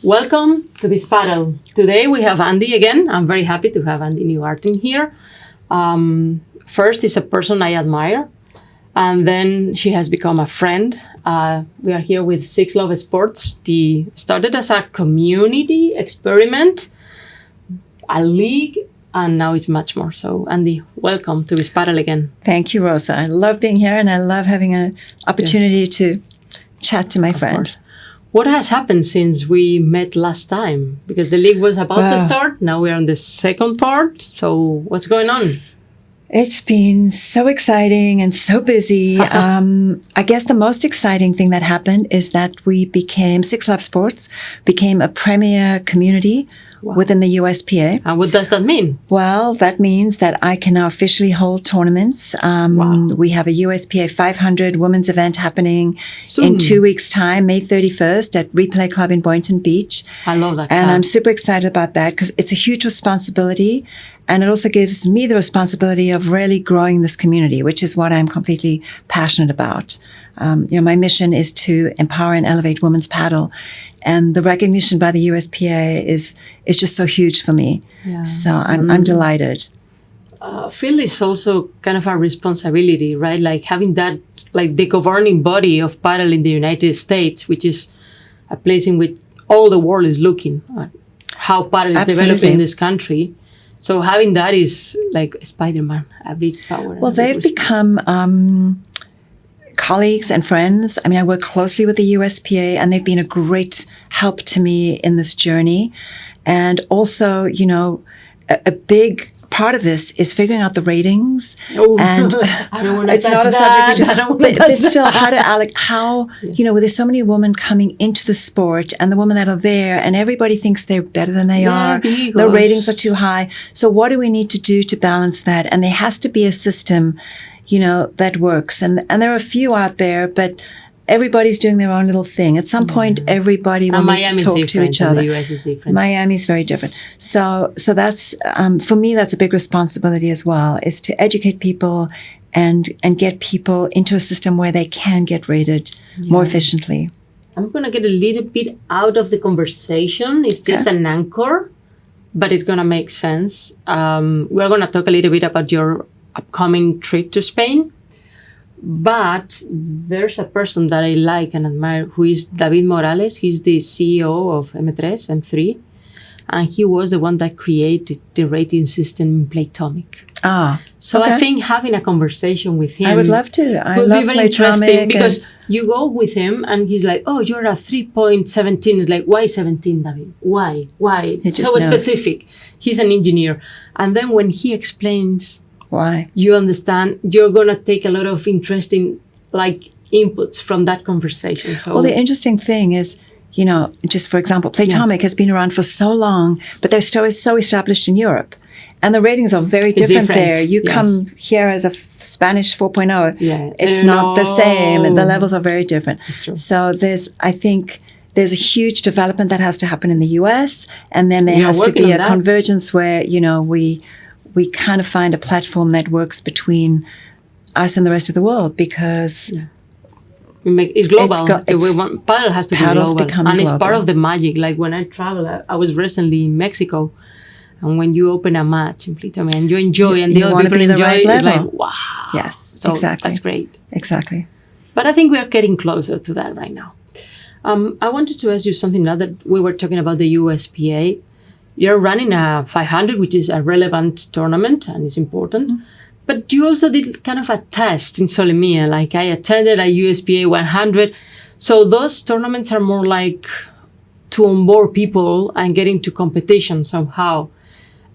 Welcome to this panel. Today we have Andi again. I'm very happy to have Andi Neugarten here. First, is a person I admire, and then she has become a friend. We are here with 6LoveSports. They started as a community experiment, a league, and now it's much more. So, Andi, welcome to this panel again. Thank you, Rosa. I love being here, and I love having an opportunity to chat to my friend. Course. What has happened since we met last time? Because the league was about to start. Now we're on the second part. So what's going on? It's been so exciting and so busy. I guess the most exciting thing that happened is that we became, 6LoveSports became a premier community within the USPA. And what does that mean? Well, that means that I can now officially hold tournaments. We have a USPA 500 women's event happening in 2 weeks' time, May 31st at Replay Club in Boynton Beach. I love that. And I'm super excited about that because it's a huge responsibility. And it also gives me the responsibility of really growing this community, which is what I'm completely passionate about. My mission is to empower and elevate women's paddle. And the recognition by the USPA is just so huge for me. Yeah. So I'm delighted. I feel it's also kind of a responsibility, right? Like having that, like the governing body of paddle in the United States, which is a place in which all the world is looking at how paddle is developing in this country. So having that is like Spider-Man, a big power. Well, they've become colleagues and friends. I mean, I work closely with the USPA, and they've been a great help to me in this journey. And also, a big part of this is figuring out the ratings. Oh, and I don't want to it's not a subject, but still, how there's so many women coming into the sport, and the women that are there, and everybody thinks they're better than they are. The ratings are too high. So what do we need to do to balance that? And there has to be a system, that works. And there are a few out there, but everybody's doing their own little thing. At some point, everybody will need to talk to each other. The US is different. Miami's very different. So that's, for me, that's a big responsibility as well, is to educate people and get people into a system where they can get rated more efficiently. I'm going to get a little bit out of the conversation. It's just an anchor, but it's going to make sense. We're going to talk a little bit about your upcoming trip to Spain. But there's a person that I like and admire who is David Morales. He's the CEO of M3, and he was the one that created the rating system in Playtomic. So I think having a conversation with him, I would love to. I would love be very interesting because you go with him and he's like, "Oh, you're a 3.17." It's like, why 17, David? Why? So specific. He's an engineer, and then when he explains why, you understand, you're going to take a lot of interesting inputs from that conversation. So, well, the interesting thing is, just for example, Playtomic has been around for so long, but they're still so established in Europe. And the ratings are very different there. You come here as a Spanish 4.0. It's not the same, and the levels are very different. So I think there's a huge development that has to happen in the US, and then there has to be a convergence where, we kind of find a platform that works between us and the rest of the world, because it's global. Paddle has to be global. And it's part of the magic. Like when I travel, I was recently in Mexico, and when you open a match in Playtomic and you enjoy, and the other people enjoy, it's like, wow. Yes, so exactly. That's great. Exactly. But I think we are getting closer to that right now. I wanted to ask you something now that we were talking about the USPA. You're running a 500, which is a relevant tournament and it's important. Mm-hmm. But you also did kind of a test in Solemia. Like I attended a USPA 100. So those tournaments are more like to onboard people and get into competition somehow.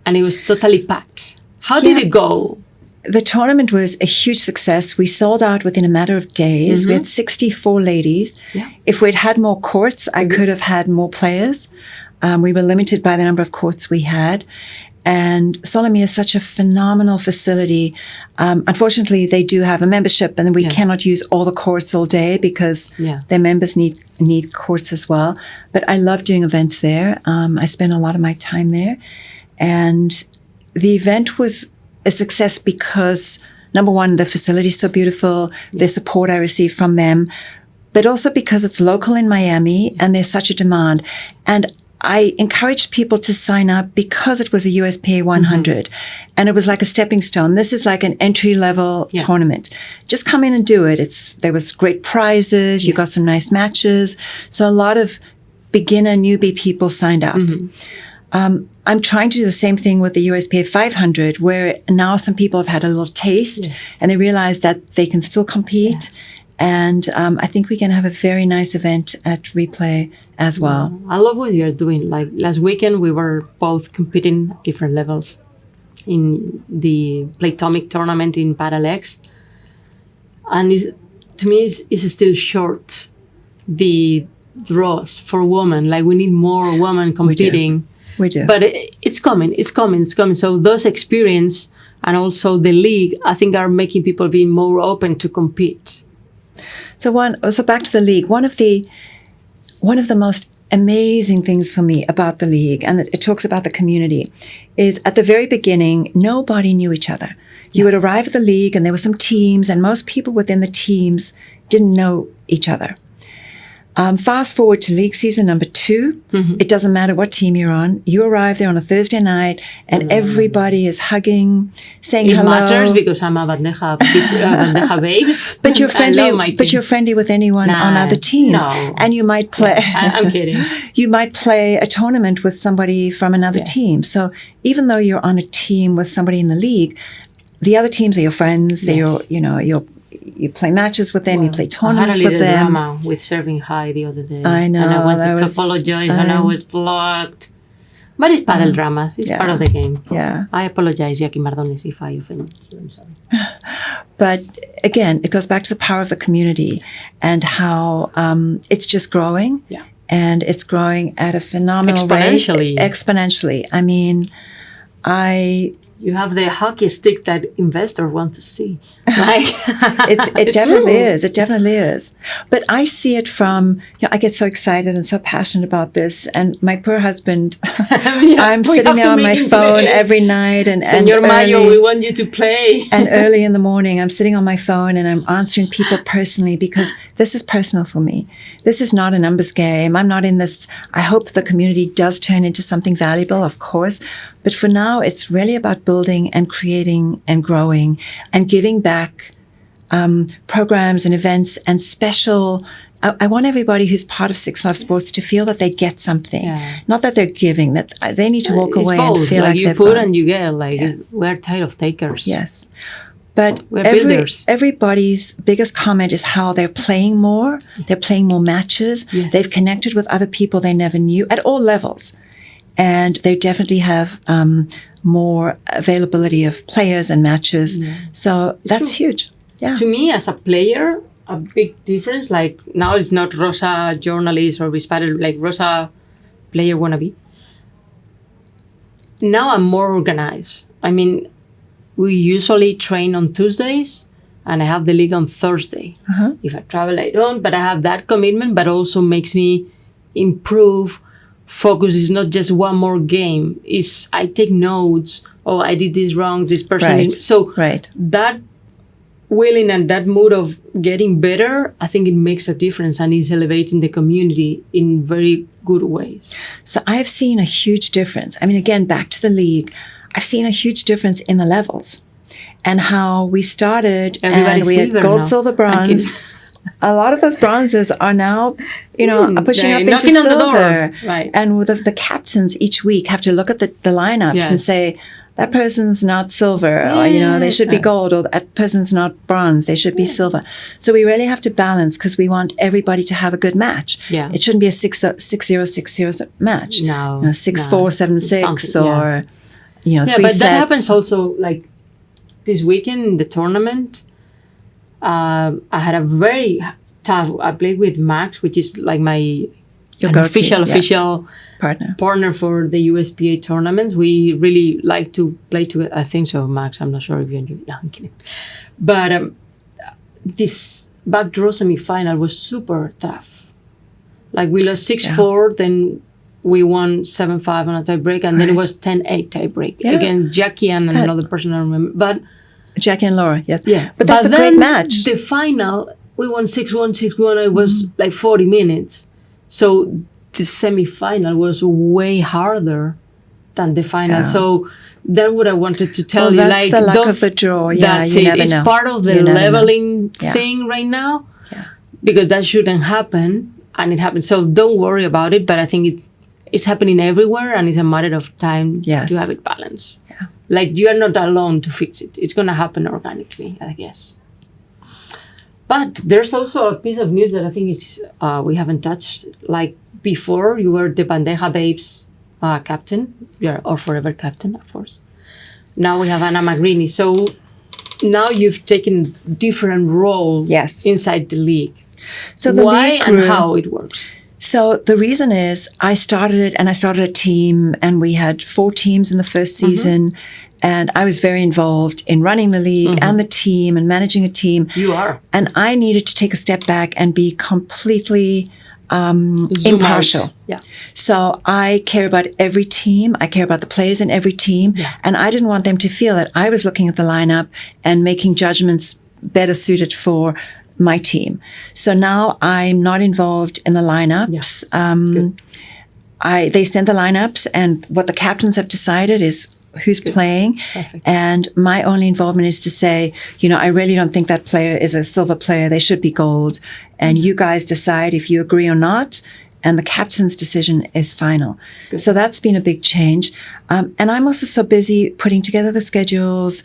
And it was totally packed. How did it go? The tournament was a huge success. We sold out within a matter of days. Mm-hmm. We had 64 ladies. Yeah. If we'd had more courts, I could have had more players. We were limited by the number of courts we had. And Solemia is such a phenomenal facility. Unfortunately, they do have a membership, and we cannot use all the courts all day because their members need courts as well. But I love doing events there. I spend a lot of my time there. And the event was a success because, number one, the facility is so beautiful, the support I received from them. but also because it's local in Miami and there's such a demand. And I encouraged people to sign up because it was a USPA 100 and it was like a stepping stone. This is like an entry-level tournament. Just come in and do it. There was great prizes. You got some nice matches. So a lot of beginner, newbie people signed up. I'm trying to do the same thing with the USPA 500, where now some people have had a little taste and they realize that they can still compete. And I think we can have a very nice event at Replay as well. I love what you're doing. Like last weekend, we were both competing at different levels in the Playtomic tournament in Padel X. And to me, it's still short, the draws for women. Like we need more women competing. We do. But it's coming. So those experience and also the league, I think, are making people be more open to compete. So back to the league. One of the most amazing things for me about the league, and it talks about the community, is at the very beginning, nobody knew each other. You would arrive at the league and there were some teams, and most people within the teams didn't know each other. Fast forward to league season number 2. It doesn't matter what team you're on. You arrive there on a Thursday night and everybody is hugging, saying hello. It matters because I'm a bandeja babes. But you're friendly with anyone on other teams. No. And you might play. I'm kidding. You might play a tournament with somebody from another team. So even though you're on a team with somebody in the league, the other teams are your friends. They're you play matches with them, you play tournaments with them. I had a little drama with serving high the other day. I know. And I wanted to apologize and I was blocked. But it's paddle dramas. It's part of the game. Yeah. I apologize, Jackie Mardones, if I offended you. I'm sorry. But again, it goes back to the power of the community and how it's just growing. Yeah. And it's growing at a phenomenal rate. Exponentially. I mean, you have the hockey stick that investors want to see. Like, it definitely is. But I see it from, I get so excited and so passionate about this. And my poor husband, I'm sitting there on my phone every night. Señor Mayo, we want you to play. And early in the morning, I'm sitting on my phone and I'm answering people personally because this is personal for me. This is not a numbers game. I'm not in this. I hope the community does turn into something valuable, of course. But for now, it's really about building and creating and growing and giving back programs and events and special. I want everybody who's part of 6LoveSports to feel that they get something. Not that they're giving, that they need to walk away and feel like you put and you get. Like we're tired of takers. Yes. But we're builders. Everybody's biggest comment is how they're playing more. They're playing more matches. They've connected with other people they never knew at all levels. And they definitely have more availability of players and matches. So that's huge. Yeah. To me, as a player, a big difference, like now it's not Rosa journalist or Bispadel, like Rosa player wannabe. Now I'm more organized. I mean, we usually train on Tuesdays and I have the league on Thursday. If I travel, I don't, but I have that commitment, but also makes me improve. Focus is not just one more game. It's I take notes. Oh, I did this wrong. This person. So that willing and that mood of getting better, I think it makes a difference and is elevating the community in very good ways. So I've seen a huge difference. I mean, again, back to the league, I've seen a huge difference in the levels and how we started and we had gold, silver, bronze. A lot of those bronzes are now, pushing up into silver. And with the captains each week have to look at the lineups and say, that person's not silver, or, they should be gold, or that person's not bronze, they should be silver. So we really have to balance because we want everybody to have a good match. It shouldn't be a 6-0, 6-0 match. No. 6-4, 7-6, or, 3 but sets. that happens also, like, this weekend in the tournament. I had a very tough. I played with Max, which is like my official partner for the USPA tournaments. We really like to play together. I think so, Max. I'm not sure if you enjoy it. No, I'm kidding. But this backdraw semifinal was super tough. Like we lost 6-4, then we won 7-5 on a tiebreak, and then it was 10-8 tiebreak. Again, Jackie and another person I remember. But Jackie and Laura, yes. Yeah. But that's a great match. The final, we won 6-1, 6-1. It was like 40 minutes. So the semi-final was way harder than the final. Yeah. So that's what I wanted to tell you. That's like, the luck of the draw. Yeah, that's you it. never It's know. part of the leveling thing right now. Yeah. Because that shouldn't happen, and it happened. So don't worry about it. But I think it's happening everywhere, and it's a matter of time to have it balanced. Yeah. Like, you are not alone to fix it. It's going to happen organically, I guess. But there's also a piece of news that I think is we haven't touched. Like, before, you were the Bandeja Babes captain, or forever captain, of course. Now we have Anna Magrini. So now you've taken different role inside the league. So the why league grew, and how it works? So the reason is I started a team, and we had 4 teams in the first season. And I was very involved in running the league and the team and managing a team. You are. And I needed to take a step back and be completely impartial. Yeah. So I care about every team. I care about the players in every team. Yeah. And I didn't want them to feel that I was looking at the lineup and making judgments better suited for my team. So now I'm not involved in the lineups. They send the lineups, and what the captains have decided is who's playing. Perfect. And my only involvement is to say, I really don't think that player is a silver player. They should be gold. And you guys decide if you agree or not. And the captain's decision is final. Good. So that's been a big change. And I'm also so busy putting together the schedules,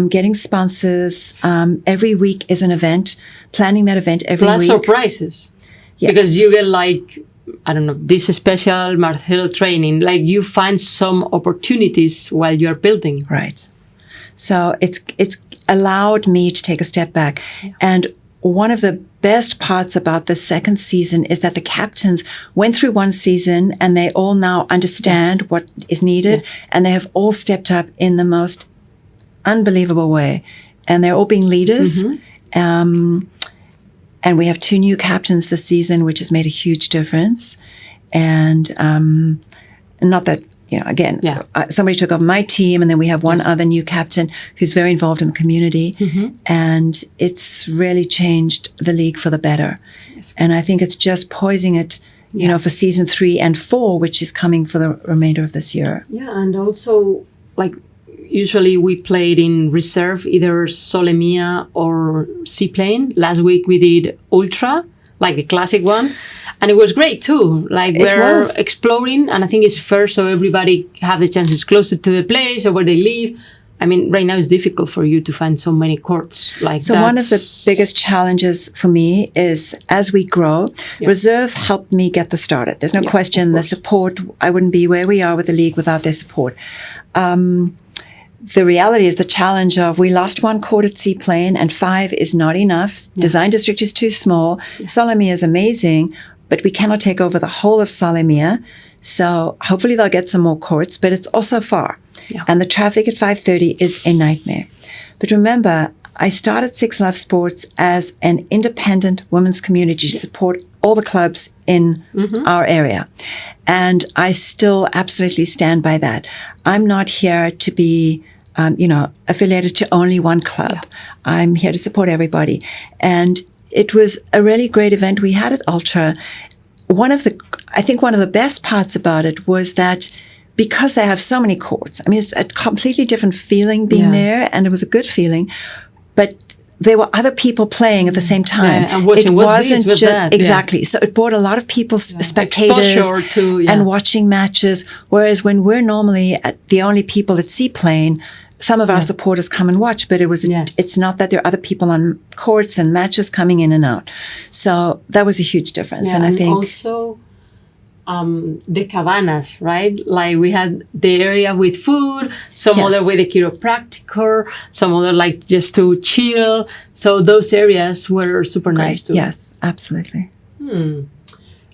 getting sponsors. Every week is an event, planning that event every week. Plus surprises. Yes. Because you get like, I don't know, this special Marcelo training, like you find some opportunities while you're building. Right. So it's allowed me to take a step back. Yeah. And one of the best parts about the second season is that the captains went through one season and they all now understand what is needed. Yeah. And they have all stepped up in the most unbelievable way. And they're all being leaders. And we have 2 new captains this season, which has made a huge difference. And not that, somebody took over my team, and then we have one other new captain who's very involved in the community. And it's really changed the league for the better. Yes. And I think it's just poising it, for season 3 and 4, which is coming for the remainder of this year. Yeah, and also, like, usually we played in reserve, either Sole Mia or Seaplane. Last week we did Ultra, like the classic one. And it was great too. Like, we're exploring, and I think it's fair so everybody have the chances closer to the place or where they live. I mean, right now it's difficult for you to find so many courts. So one of the biggest challenges for me is, as we grow, reserve helped me get this started. There's no question. The support, I wouldn't be where we are with the league without their support. The reality is the challenge of, we lost 1 court at Seaplane, and 5 is not enough. Design district is too small. Sole Mia is amazing, but we cannot take over the whole of Sole Mia. So hopefully they'll get some more courts, but it's also far. Yeah. And the traffic at 5:30 is a nightmare. But remember, I started 6LoveSports as an independent women's community to support all the clubs in our area. And I still absolutely stand by that. I'm not here to be, affiliated to only one club. Yeah. I'm here to support everybody. And it was a really great event we had at Ultra. I think one of the best parts about it was that because they have so many courts, I mean, it's a completely different feeling being there, and it was a good feeling. But there were other people playing at the same time. Yeah, and watching, it wasn't just that? Exactly. So it brought a lot of people, spectators, and watching matches. Whereas when we're normally the only people at Seaplane, some of our supporters come and watch, but it's not that there are other people on courts and matches coming in and out. So that was a huge difference. Yeah, and I think also the cabanas, right? Like, we had the area with food, some other with a chiropractor, some other like just to chill. So those areas were super nice too. Yes, absolutely.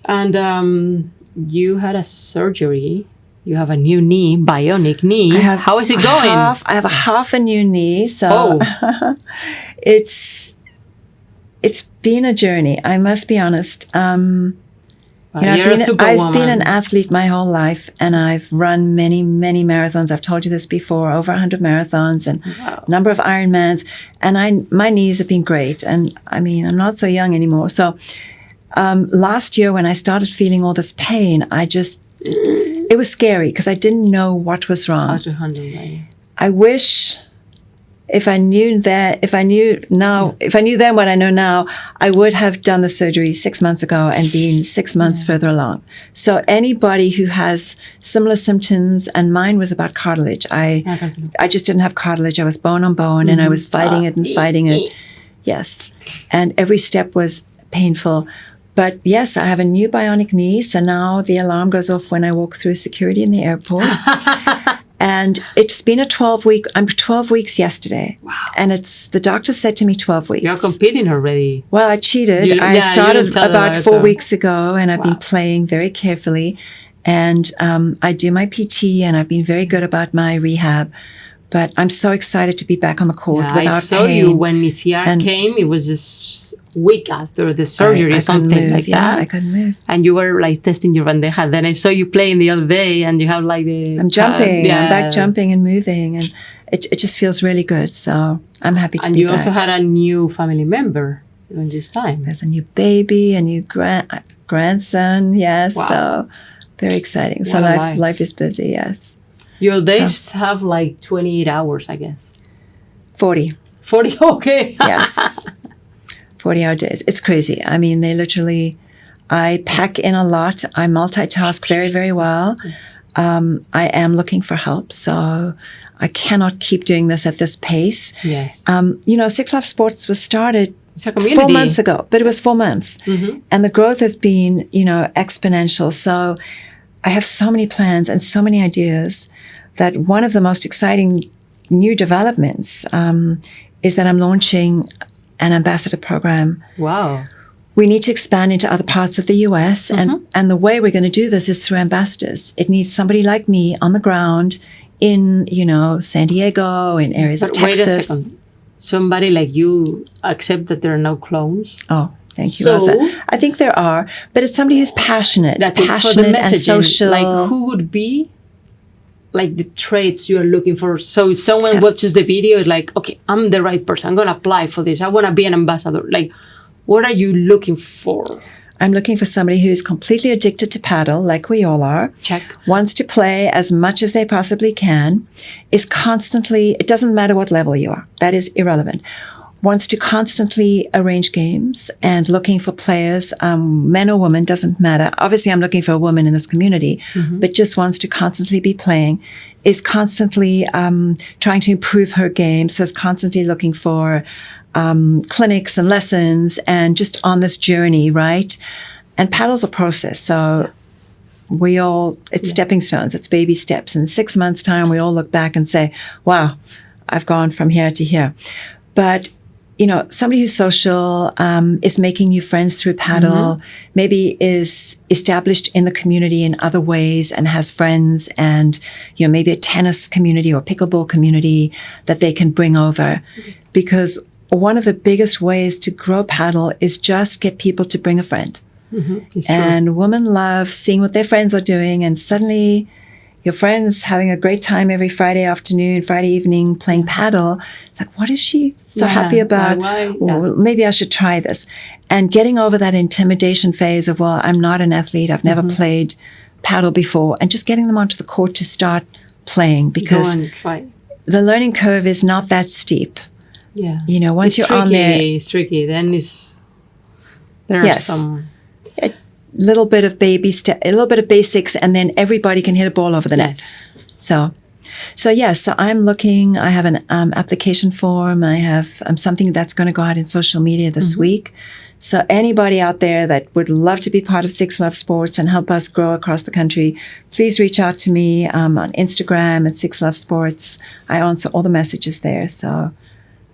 And you had a surgery. You have a new knee, bionic knee. How is it going? I have half a new knee. So it's been a journey, I must be honest. You know, You're a superwoman. I've been an athlete my whole life, and I've run many, many marathons. I've told you this before, over 100 marathons and a number of Ironmans. And my knees have been great. And I mean, I'm not so young anymore. So last year when I started feeling all this pain, it was scary because I didn't know what was wrong. How to handle that. I wish if I knew then what I know now, I would have done the surgery 6 months ago and been 6 months further along. So anybody who has similar symptoms, and mine was about cartilage. I just didn't have cartilage. I was bone on bone, and I was fighting it and fighting it. Yes. And every step was painful. But yes, I have a new bionic knee. So now the alarm goes off when I walk through security in the airport. And it's been I'm 12 weeks yesterday. Wow. And the doctor said to me 12 weeks. You're competing already. Well, I cheated. I started about 4 weeks ago, and I've been playing very carefully. And I do my PT, and I've been very good about my rehab. But I'm so excited to be back on the court without pain. I saw you when Ithiar came. It was just week after the surgery or something like that. Yeah, I couldn't move. And you were like testing your bandeja. Then I saw you playing the other day, and you have like the... I'm jumping. I'm back jumping and moving. And it just feels really good. So I'm happy to be back. And you also had a new family member during this time. There's a new baby, a new grandson. Yes. Wow. So very exciting. So life is busy. Yes. Your days have like 28 hours, I guess. 40. 40, okay. Yes. 40-hour days. It's crazy. I mean, I pack in a lot. I multitask very, very well. I am looking for help. So I cannot keep doing this at this pace. Yes. 6LoveSports was started It's a community. 4 months ago, but it was 4 months. Mm-hmm. And the growth has been, exponential. So I have so many plans and so many ideas that one of the most exciting new developments is that I'm launching an ambassador program. Wow. We need to expand into other parts of the U.S. And the way we're going to do this is through ambassadors. It needs somebody like me on the ground in, San Diego, in areas of Texas. Wait a second. Somebody like you accept that there are no clones? Oh, thank you, Rosa. I think there are, but it's somebody who's passionate. Passionate and social. Like, who would be like the traits you're looking for? So if someone watches the video, it's like, okay, I'm the right person. I'm going to apply for this. I want to be an ambassador. Like, what are you looking for? I'm looking for somebody who's completely addicted to paddle, like we all are. Check. Wants to play as much as they possibly can. Is constantly, it doesn't matter what level you are. That is irrelevant. Wants to constantly arrange games and looking for players, men or women, doesn't matter. Obviously, I'm looking for a woman in this community, but just wants to constantly be playing. Is constantly trying to improve her game. So is constantly looking for clinics and lessons and just on this journey, right? And paddle's a process. So it's stepping stones, it's baby steps. In 6 months' time, we all look back and say, wow, I've gone from here to here. But, somebody who's social, is making new friends through paddle, maybe is established in the community in other ways and has friends and, maybe a tennis community or pickleball community that they can bring over. Because one of the biggest ways to grow paddle is just get people to bring a friend. And women love seeing what their friends are doing, and suddenly your friend's having a great time every Friday afternoon, Friday evening playing paddle. It's like, what is she so happy about? Well, maybe I should try this. And getting over that intimidation phase of, well, I'm not an athlete. I've never played paddle before. And just getting them onto the court to start playing, because the learning curve is not that steep. Yeah. Once it's you're on there. It's tricky. Then there are some... A little bit of a little bit of basics, and then everybody can hit a ball over the net. So I'm looking. I have an application form. I have something that's going to go out in social media this week. So anybody out there that would love to be part of 6LoveSports and help us grow across the country, please reach out to me on Instagram at 6LoveSports. I answer all the messages there. So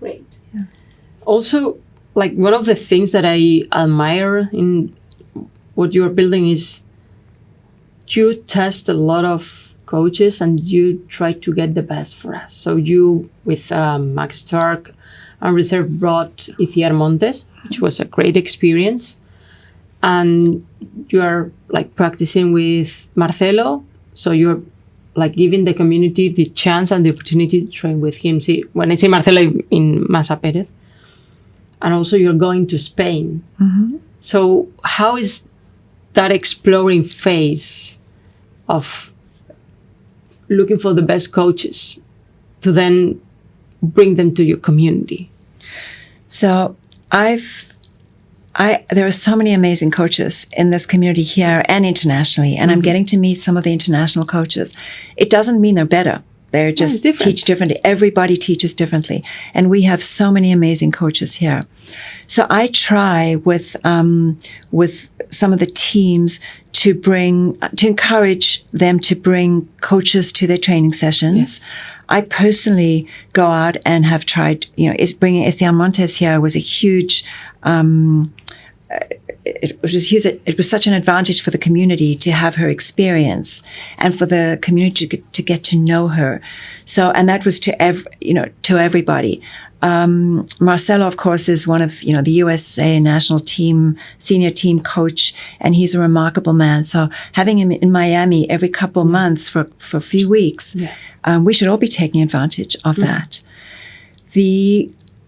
great. Yeah. Also, like, one of the things that I admire in what you're building is you test a lot of coaches and you try to get the best for us. So you, with Max Stark and Reserve, brought Ithiar Montes, which was a great experience. And you are like practicing with Marcelo, so you're like giving the community the chance and the opportunity to train with him. See, when I say Marcelo, in Masa Perez, and also you're going to Spain. Mm-hmm. So how is that exploring phase of looking for the best coaches to then bring them to your community? So there are so many amazing coaches in this community here and internationally, and I'm getting to meet some of the international coaches. It doesn't mean they're better. They just teach differently. Everybody teaches differently. And we have so many amazing coaches here. So I try with some of the teams to encourage them to bring coaches to their training sessions. Yes. I personally go out and have tried, bringing Esteban Montes here was a huge, it was such an advantage for the community to have her experience and for the community to get to know her. So, and that was to everybody. Marcelo, of course, is one of, the USA national team, senior team coach, and he's a remarkable man. So having him in Miami every couple months for a few weeks, we should all be taking advantage of that.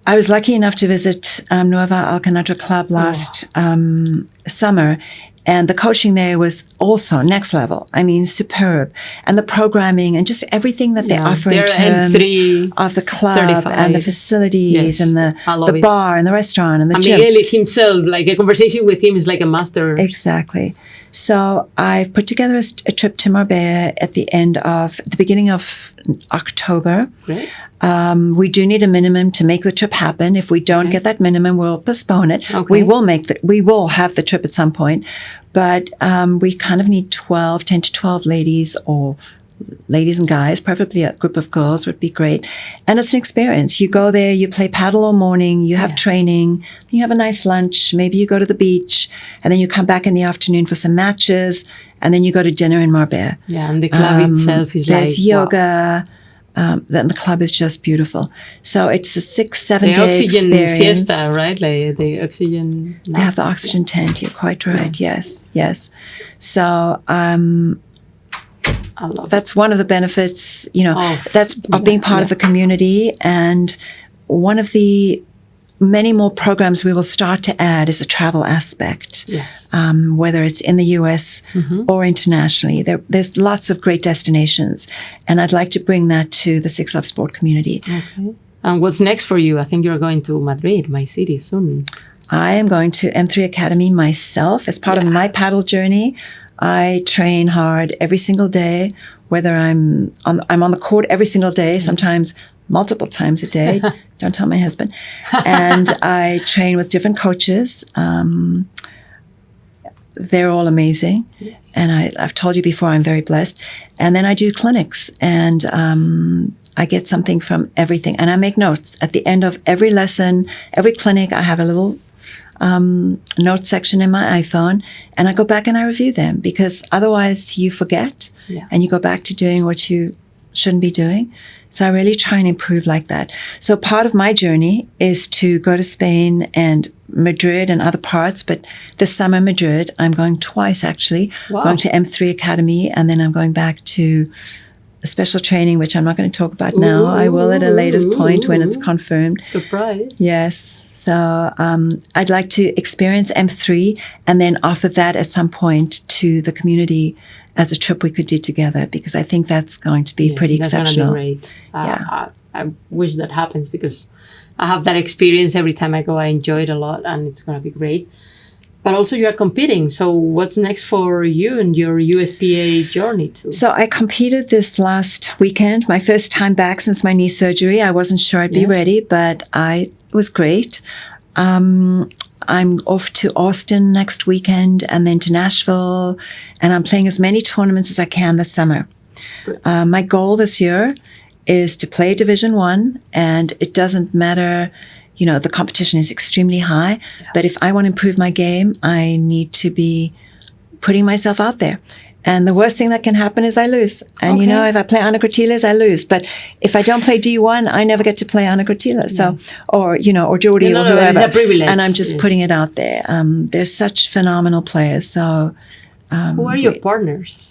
I was lucky enough to visit Nueva Alcanadra Club last summer, and the coaching there was also next level. I mean, superb. And the programming and just everything that they offer in terms of the club certified. And the facilities and the bar and the restaurant and the gym. Miguel himself, like a conversation with him is like a master. Exactly. So I've put together a trip to Marbella at the beginning of October. Right. We do need a minimum to make the trip happen. If we don't get that minimum, we'll postpone it. Okay. We will have the trip at some point, but we kind of need 10 to 12 ladies, or ladies and guys, preferably a group of girls would be great. And it's an experience. You go there, you play paddle all morning, you have training, you have a nice lunch, maybe you go to the beach, and then you come back in the afternoon for some matches, and then you go to dinner in Marbella. Yeah, and the club itself is there's yoga. Then the club is just beautiful. So it's a 6-7 day oxygen experience. Siesta, right? Like the oxygen. They have the oxygen tent. You're quite right. Yeah. Yes. So I love that's one of the benefits. Of being part of the community, and one of the many more programs we will start to add is a travel aspect. Yes. Whether it's in the US or internationally. There's lots of great destinations, and I'd like to bring that to the 6LoveSport community. Okay. And what's next for you? I think you're going to Madrid, my city, soon. I am going to M3 Academy myself as part of my paddle journey. I train hard every single day, whether I'm on the court every single day, sometimes multiple times a day. Don't tell my husband. And I train with different coaches. They're all amazing. Yes. And I've told you before, I'm very blessed. And then I do clinics, and I get something from everything. And I make notes. At the end of every lesson, every clinic, I have a little note section in my iPhone, and I go back and I review them, because otherwise you forget and you go back to doing what you shouldn't be doing. So I really try and improve like that. So part of my journey is to go to Spain and Madrid and other parts, but this summer Madrid, I'm going twice actually. Wow. Going to M3 Academy, and then I'm going back to a special training, which I'm not going to talk about now. I will at a later point when it's confirmed. Surprise. Yes. So I'd like to experience M3 and then offer that at some point to the community as a trip we could do together, because I think that's going to be pretty exceptional. That's going to be great. I wish that happens, because I have that experience every time I go. I enjoy it a lot, and it's going to be great. But also you are competing. So what's next for you and your USPA journey too? So I competed this last weekend, my first time back since my knee surgery. I wasn't sure I'd be ready, but it was great. I'm off to Austin next weekend, and then to Nashville, and I'm playing as many tournaments as I can this summer. My goal this year is to play Division I, and it doesn't matter, the competition is extremely high, but if I want to improve my game, I need to be putting myself out there. And the worst thing that can happen is I lose. And, you know, if I play Ana Gratiles, I lose. But if I don't play D1, I never get to play Ana Gratiles. So, or, you know, or Jordi or whoever. It's a privilege. And I'm just putting it out there. They're such phenomenal players. So, who are your partners?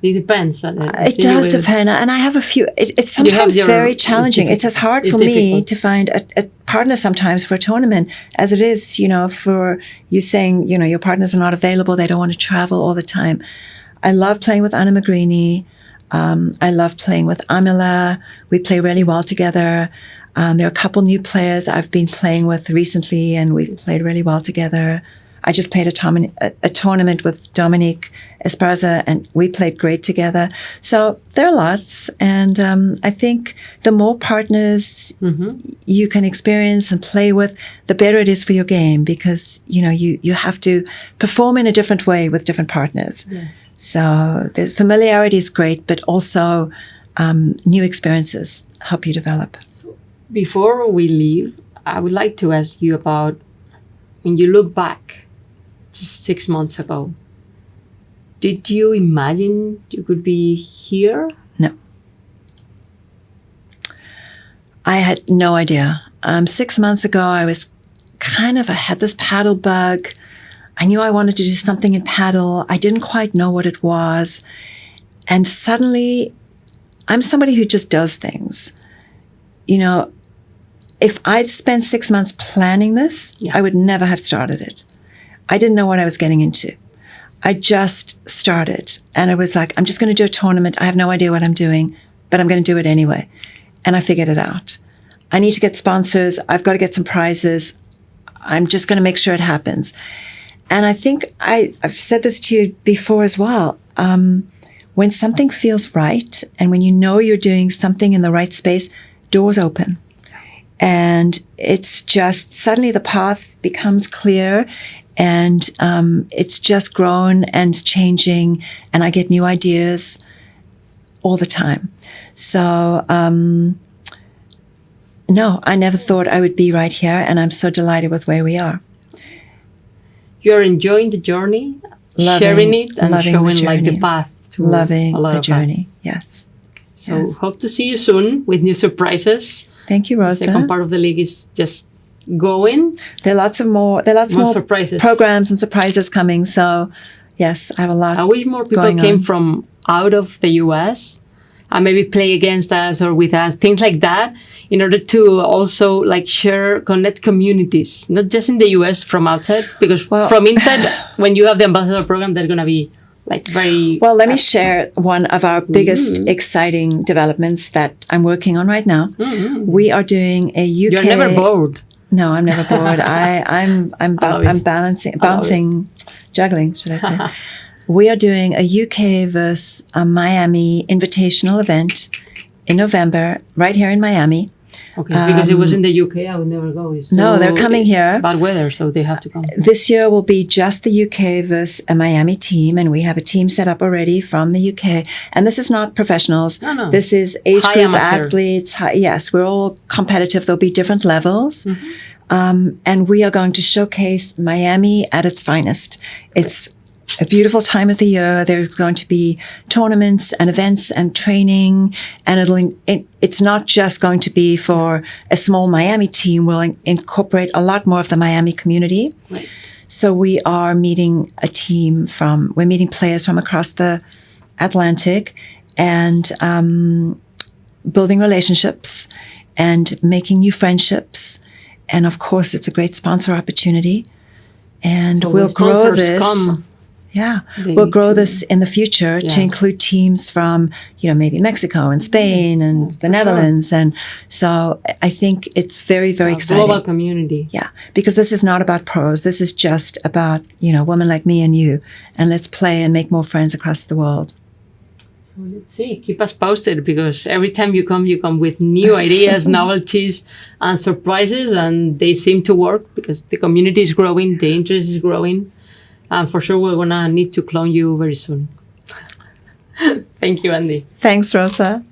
It depends. But it does depend. And I have a few. It's sometimes very challenging. It's as hard for me to find a partner sometimes for a tournament as it is, you know, for you saying, you know, your partners are not available. They don't want to travel all the time. I love playing with Anna Magrini. I love playing with Amila. We play really well together. There are a couple new players I've been playing with recently, and we've played really well together. I just played a tournament with Dominique Esparza, and we played great together. So there are lots. And I think the more partners you can experience and play with, the better it is for your game, because, you know, you have to perform in a different way with different partners. Yes. So the familiarity is great, but also new experiences help you develop. So before we leave, I would like to ask you about, when you look back, just 6 months ago, did you imagine you could be here? No. I had no idea. 6 months ago, I had this paddle bug. I knew I wanted to do something in paddle. I didn't quite know what it was. And suddenly, I'm somebody who just does things. You know, if I'd spent 6 months planning this, I would never have started it. I didn't know what I was getting into. I just started, and I was like, I'm just going to do a tournament. I have no idea what I'm doing, but I'm going to do it anyway. And I figured it out. I need to get sponsors. I've got to get some prizes. I'm just going to make sure it happens. And I think I've said this to you before as well. When something feels right, and when you know you're doing something in the right space, doors open. And it's just suddenly the path becomes clear. And it's just grown and changing, and I get new ideas all the time. So, no, I never thought I would be right here, and I'm so delighted with where we are. You're enjoying the journey, sharing it, and showing like the path to loving a lot the of journey. us. Yes. So hope to see you soon with new surprises. Thank you, Rosa. The second part of the league is just going. There are lots more surprises, programs and surprises coming. So, yes, I have a lot. I wish more people came from out of the US and maybe play against us or with us, things like that, in order to also like connect communities, not just in the US, from outside, because from inside, when you have the ambassador program, they're going to be like very... Well, let me share one of our biggest exciting developments that I'm working on right now. We are doing a UK... You're never bored. No, I'm never bored. I'm bouncing, juggling, should I say. We are doing a UK versus a Miami invitational event in November, right here in Miami. Okay, because it was in the UK, I would never go. No, they're coming here. Bad weather, so they have to come. This year will be just the UK versus a Miami team, and we have a team set up already from the UK. And this is not professionals. No. This is age High group amateur. athletes. Yes, we're all competitive. There'll be different levels. And we are going to showcase Miami at its finest. It's a beautiful time of the year. There's going to be tournaments and events and training, and it's not just going to be for a small Miami team. We'll incorporate a lot more of the Miami community. Right. So we are meeting we're meeting players from across the Atlantic, and building relationships and making new friendships. And of course, it's a great sponsor opportunity. And so we'll grow this. We'll grow this in the future to include teams from, maybe Mexico and Spain and the Netherlands. And so I think it's very, very exciting. Global community. Yeah, because this is not about pros. This is just about, women like me and you. And let's play and make more friends across the world. Well, let's see. Keep us posted, because every time you come with new ideas, novelties, and surprises, and they seem to work because the community is growing, the interest is growing. And for sure, we're going to need to clone you very soon. Thank you, Andi. Thanks, Rosa.